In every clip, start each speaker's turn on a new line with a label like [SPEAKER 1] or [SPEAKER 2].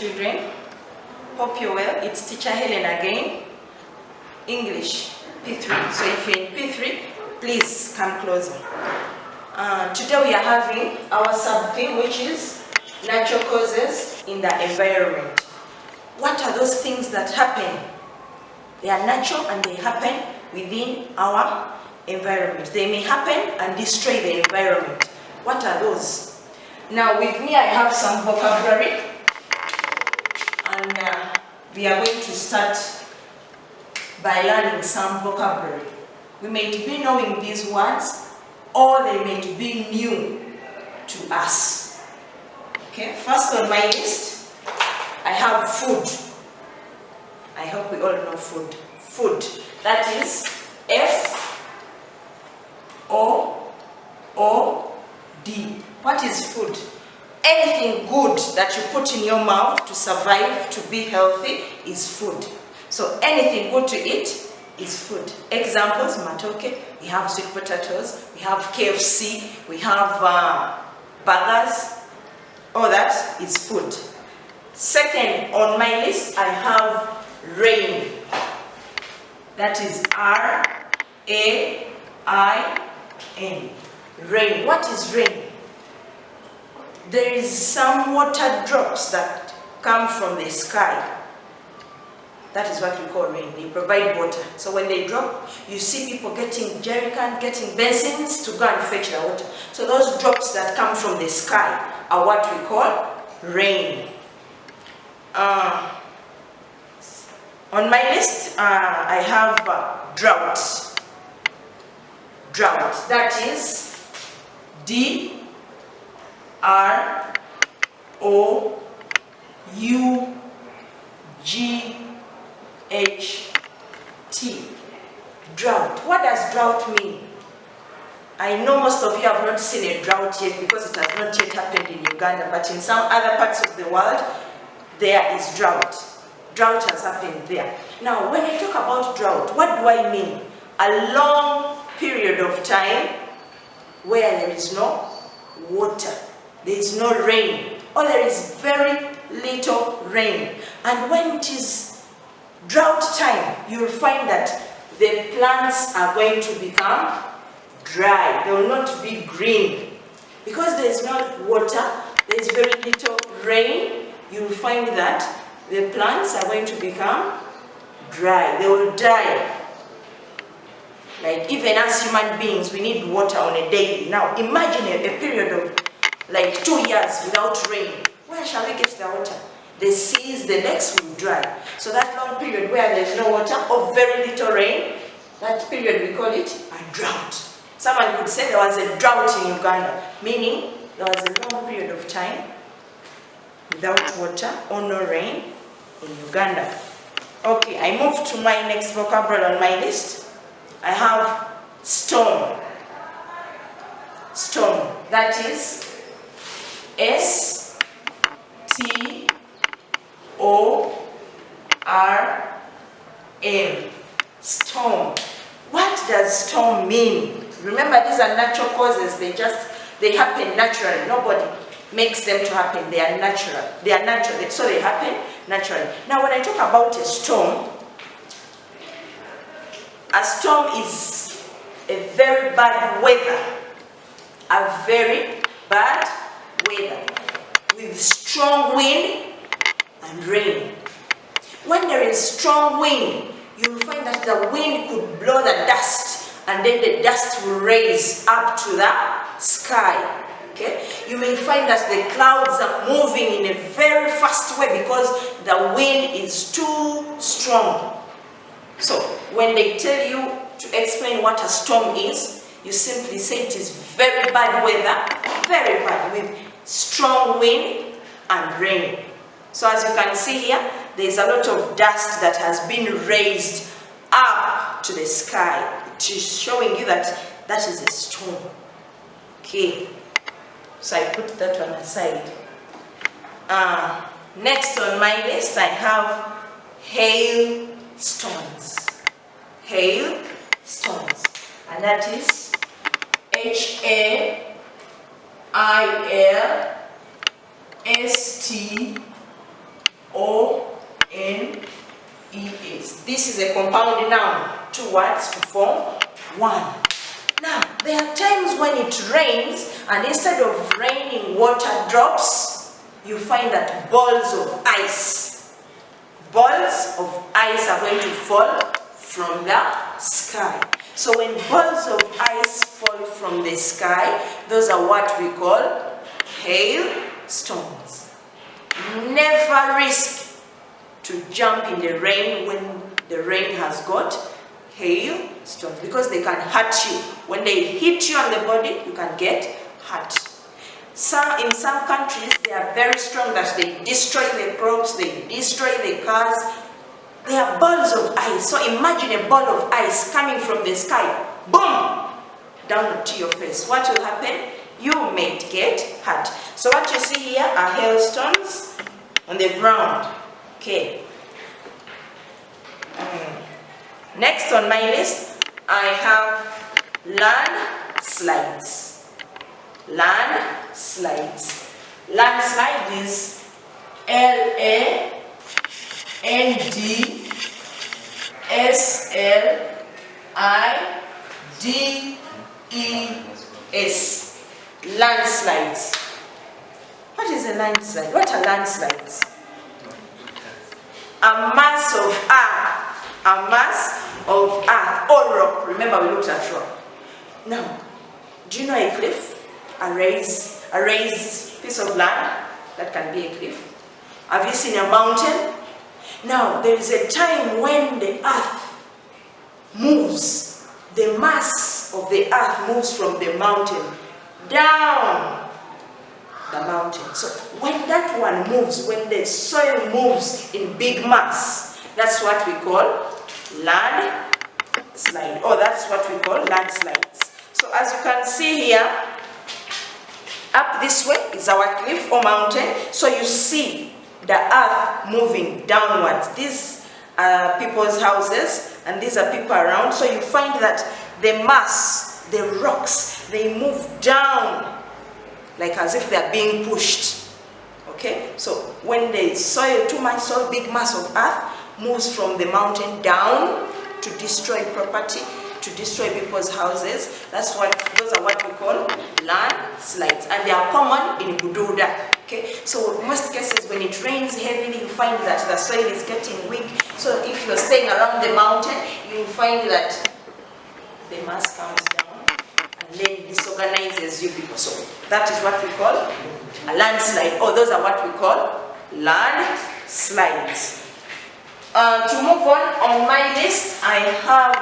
[SPEAKER 1] children. Hope you're well. It's teacher Helen again. English, P3. So if you're in P3, please come closer. Today we are having our sub-theme, which is natural causes in the environment. What are those things that happen? They are natural and they happen within our environment. They may happen and destroy the environment. What are those? Now with me I have some vocabulary, and we are going to start by learning some vocabulary. We may be knowing these words, or they may be new to us. Okay, first on my list, I have food. I hope we all know food. Food. That is F-O-O-D. What is food? Anything good that you put in your mouth to survive, to be healthy, is food. So anything good to eat is food. Examples, matoke, we have sweet potatoes, we have KFC, we have burgers. All that is food. Second on my list, I have rain. That is R-A-I-N. Rain. What is rain? There is some water drops that come from the sky. That is what we call rain. They provide water. So when they drop, you see people getting jerry cans, getting basins to go and fetch the water. So those drops that come from the sky are what we call rain. On my list, I have drought. Drought. That is D-R-O-U-G-H-T. Drought. What does drought mean? I know most of you have not seen a drought yet because it has not yet happened in Uganda, but in some other parts of the world, there is drought. Drought has happened there. Now, when I talk about drought, what do I mean? A long period of time where there is no water, there is no rain, or there is very little rain. And when it is drought time, you will find that the plants are going to become dry. They will not be green. Because there is no water, there is very little rain, you will find that the plants are going to become dry. They will die. Like even as human beings, we need water on a daily. Now imagine a period of like 2 years without rain. Where shall we get the water? The seas, the lakes will dry. So that long period where there is no water or very little rain, that period we call it a drought. Someone could say there was a drought in Uganda, meaning there was a long period of time without water or no rain in Uganda. Okay, I move to my next vocabulary on my list. I have storm. Storm. That is S-T-O-R-M. Storm. What does storm mean? Remember, these are natural causes. They happen naturally. Nobody makes them to happen. They are natural. They are natural. So they happen naturally. Now, when I talk about a storm is a very bad weather. A very bad weather with strong wind and rain. When there is strong wind, you will find that the wind could blow the dust, and then the dust will raise up to the sky. Okay? You may find that the clouds are moving in a very fast way because the wind is too strong. So when they tell you to explain what a storm is, you simply say it is very bad weather, very bad, with strong wind and rain. So as you can see here, there is a lot of dust that has been raised up to the sky. It is showing you that that is a storm. Okay, so I put that one aside. Next on my list, I have hailstones. Hailstones, and that is H-A-I-L-S-T This is a compound noun. 2 words to form one. Now, there are times when it rains, and instead of raining water drops, you find that balls of ice are going to fall from the sky. So when balls of ice fall from the sky, those are what we call hailstones. Never risk to jump in the rain when the rain has got hailstones, because they can hurt you. When they hit you on the body, you can get hurt. In some countries, they are very strong that they destroy the crops, they destroy the cars. They are balls of ice. So imagine a ball of ice coming from the sky, boom, down to your face. What will happen? You may get hurt. So what you see here are hailstones on the ground. Okay. Next on my list, I have landslides. Landslides. Landslide is LANDSLIDES. Landslides. What is a landslide? What are landslides? A mass of earth. A mass of earth or rock. Remember, we looked at rock. Now, do you know a cliff? A raised piece of land that can be a cliff. Have you seen a mountain? Now, there is a time when the earth moves. The mass of the earth moves from the mountain down the mountain. So when that one moves, when the soil moves in big mass, that's what we call landslide, or that's what we call landslides. So as you can see here, up this way is our cliff or mountain. So you see the earth moving downwards. These are people's houses, and these are people around. So you find that the mass, the rocks, they move down like as if they are being pushed. Okay? So when the soil, too much soil, big mass of earth moves from the mountain down to destroy property, to destroy people's houses, those are what we call landslides, and they are common in Bududa. Okay, so in most cases when it rains heavily, you find that the soil is getting weak. So if you're staying around the mountain, you will find that the mass comes down and then disorganizes you people. So that is what we call a landslide, or those are what we call landslides. To move on my list, I have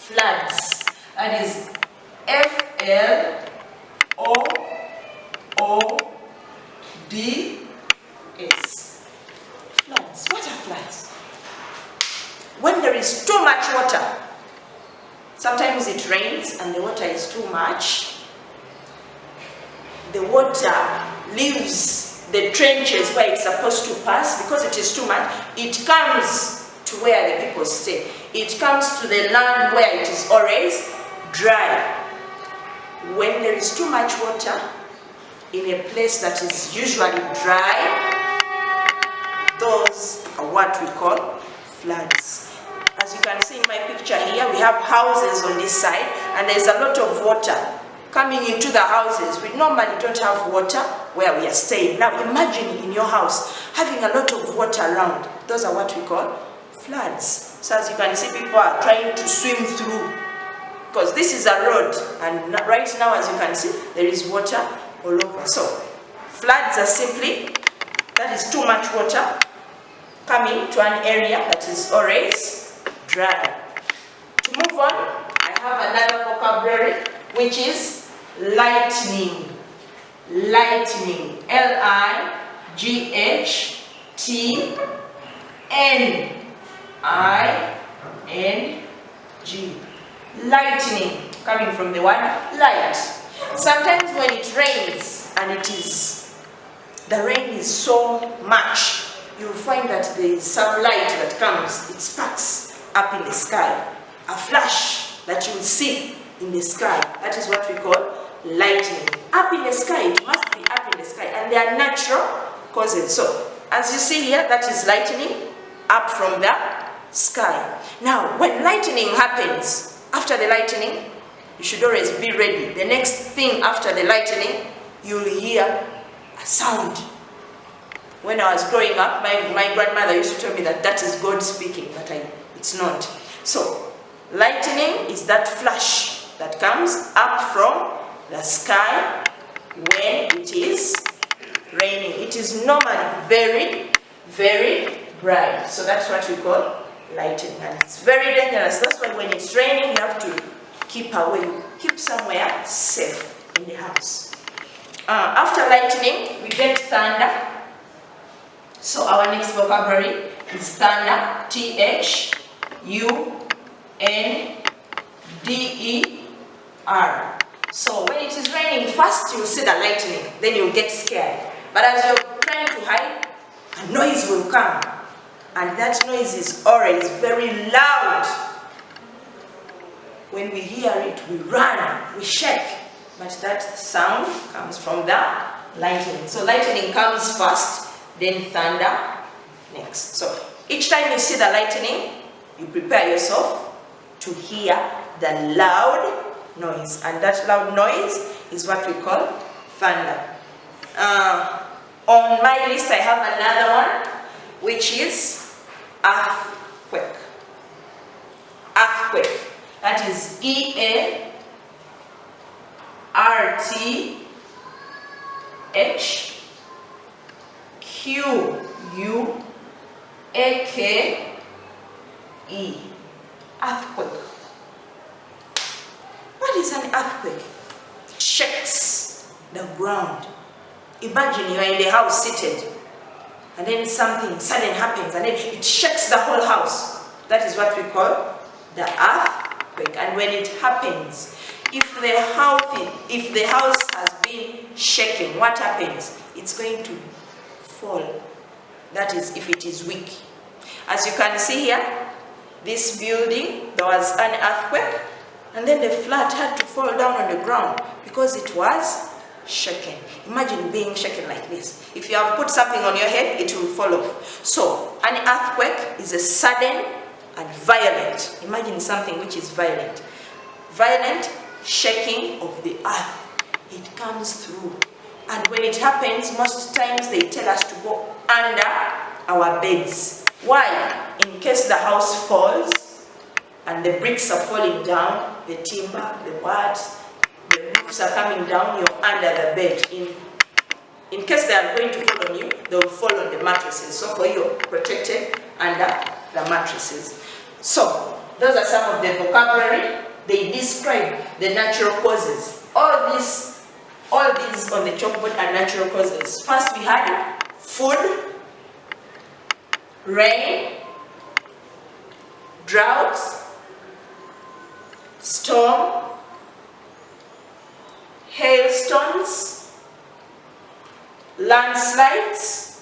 [SPEAKER 1] floods. That is FLOODS. Floods. What are floods? When there is too much water. Sometimes it rains and the water is too much. The water leaves the trenches where it's supposed to pass because it is too much. It comes to where the people stay. It comes to the land where it is always dry. When there is too much water in a place that is usually dry, those are what we call floods. As you can see in my picture here, we have houses on this side, and there's a lot of water coming into the houses. We normally don't have water where we are staying. Now imagine in your house having a lot of water around. Those are what we call floods. So as you can see, people are trying to swim through because this is a road, and right now, as you can see, there is water all over. So floods are simply, that is too much water coming to an area that is always dry. To move on, I have another vocabulary, which is lightning. Lightning. LIGHTNING. Lightning, coming from the word light. Sometimes when it rains and the rain is so much, you'll find that there is some light that comes, it sparks up in the sky. A flash that you will see in the sky. That is what we call lightning. Up in the sky, it must be up in the sky. And they are natural causes. So, As you see here, that is lightning up from the sky. Now, when lightning happens, after the lightning, you should always be ready. The next thing after the lightning, you'll hear a sound. When I was growing up, my grandmother used to tell me that is God speaking, but it's not. So, lightning is that flash that comes up from the sky when it is raining. It is normally very, very bright. So that's what we call lightning. And it's very dangerous. That's why when it's raining, you have to keep away. Keep somewhere safe in the house. After lightning, we get thunder. So our next vocabulary is thunder. Thunder. So when it is raining, first you'll see the lightning, then you'll get scared. But as you're trying to hide, a noise will come. And that noise is always very loud. When we hear it, we run, we shake. But that sound comes from the lightning. So lightning comes first, then thunder next. So each time you see the lightning, you prepare yourself to hear the loud noise. And that loud noise is what we call thunder. On my list, I have another one, which is earthquake. Earthquake. That is EARTHQUAKE. Earthquake. What is an earthquake? It shakes the ground. Imagine you are in the house seated, and then something sudden happens, and then it shakes the whole house. That is what we call the earthquake. And when it happens, if the house has been shaken, what happens? It's going to fall. That is, if it is weak. As you can see here, this building, there was an earthquake, and then the flat had to fall down on the ground because it was shaken. Imagine being shaken like this. If you have put something on your head, it will fall off. So, an earthquake is a sudden and violent. Imagine something which is violent. Violent shaking of the earth. It comes through. And when it happens, most times they tell us to go under our beds. Why? In case the house falls and the bricks are falling down, the timber, the boards, the roofs are coming down, you're under the bed. In case they are going to fall on you, they will fall on the mattresses. So for you, you're protected under the mattresses. So, those are some of the vocabulary. They describe the natural causes. All these on the chalkboard are natural causes. First we had food, rain, droughts, storm, hailstones, landslides,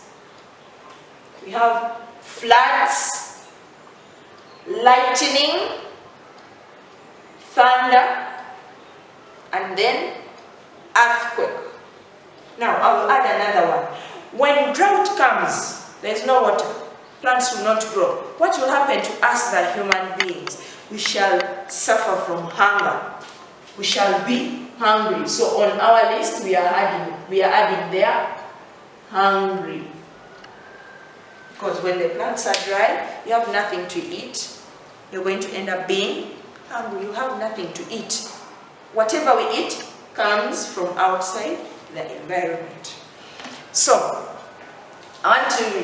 [SPEAKER 1] we have floods, lightning, thunder, and then earthquake. Now I will add another one. When drought comes, there is no water. Plants will not grow. What will happen to us, the human beings? We shall suffer from hunger. We shall be hungry. So on our list, we are adding there hungry. Because when the plants are dry, you have nothing to eat. You're going to end up being hungry. You have nothing to eat. Whatever we eat comes from outside the environment. So, I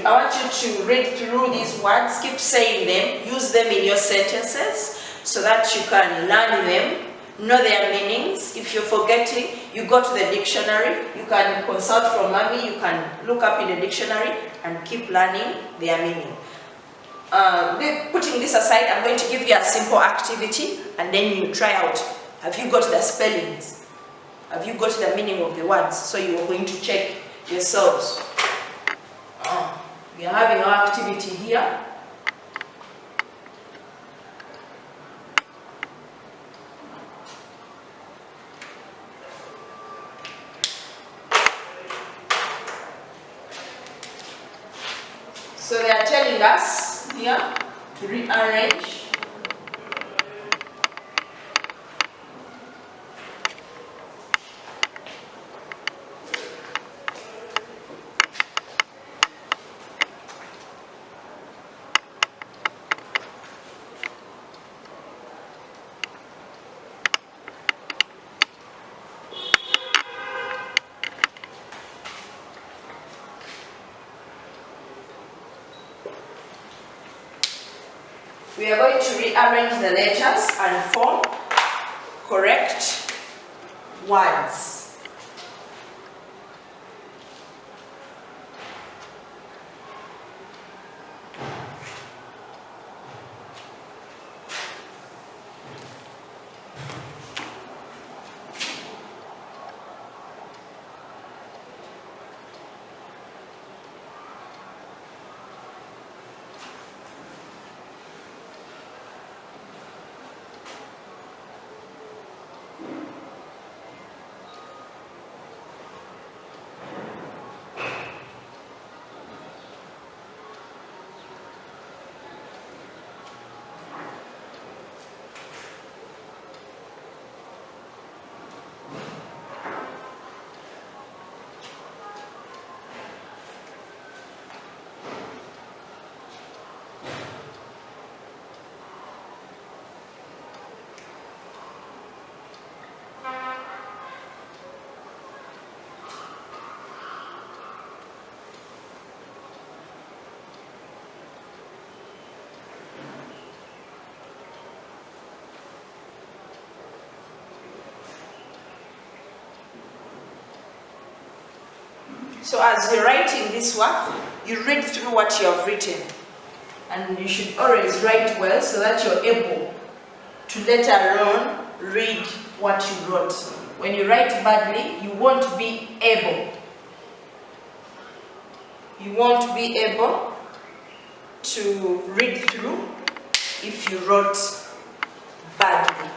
[SPEAKER 1] want you to read through these words, keep saying them, use them in your sentences so that you can learn them, know their meanings. If you're forgetting, you go to the dictionary, you can consult from Mommy, you can look up in the dictionary and keep learning their meaning. Putting this aside, I'm going to give you a simple activity and then you try out. Have you got the spellings? Have you got the meaning of the words? So you are going to check yourselves. We are having our activity here. So they are telling us here to rearrange we are going to rearrange the letters and form correct words. So as you're writing this work, you read through what you have written. And you should always write well so that you're able to later on read what you wrote. When you write badly, you won't be able. You won't be able to read through if you wrote badly.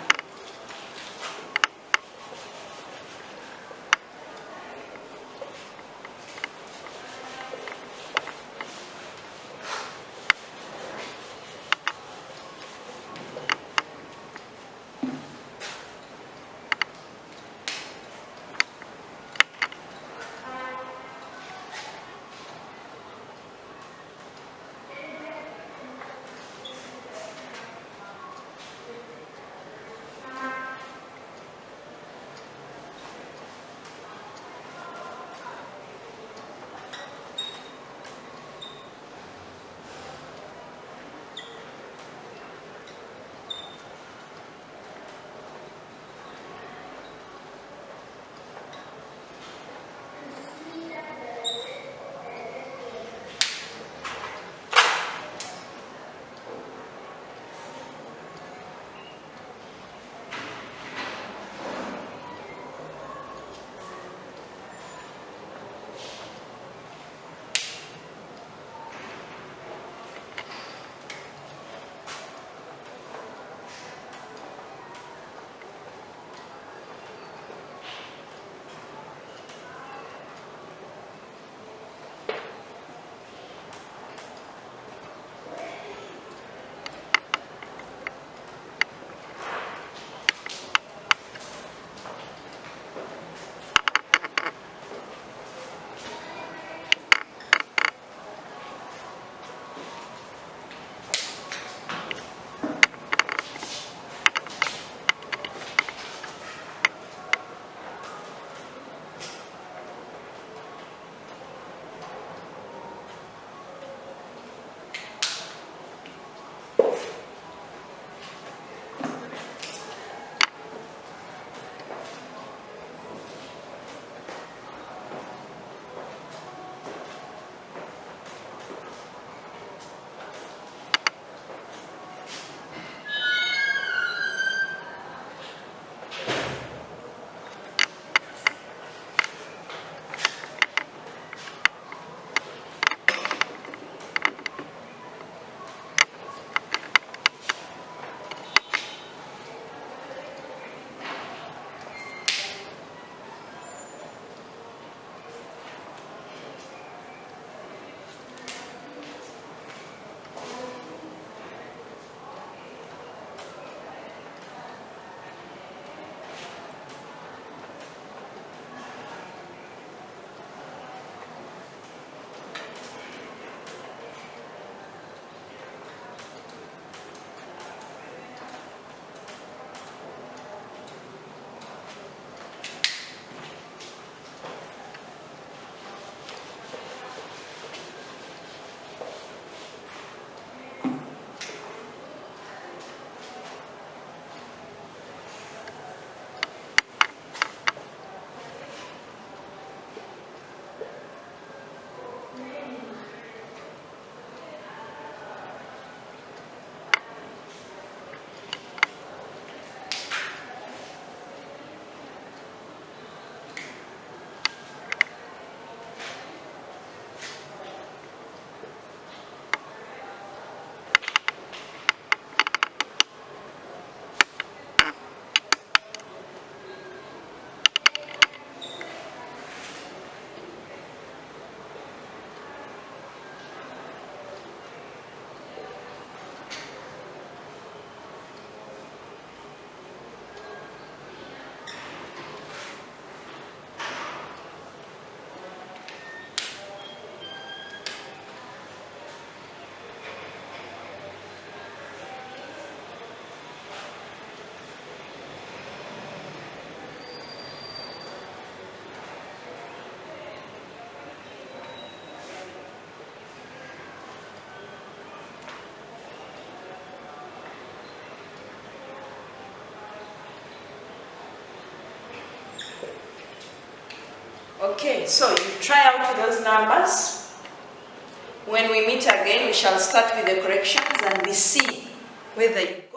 [SPEAKER 1] Okay, so you try out those numbers. When we meet again, we shall start with the corrections and we see whether you got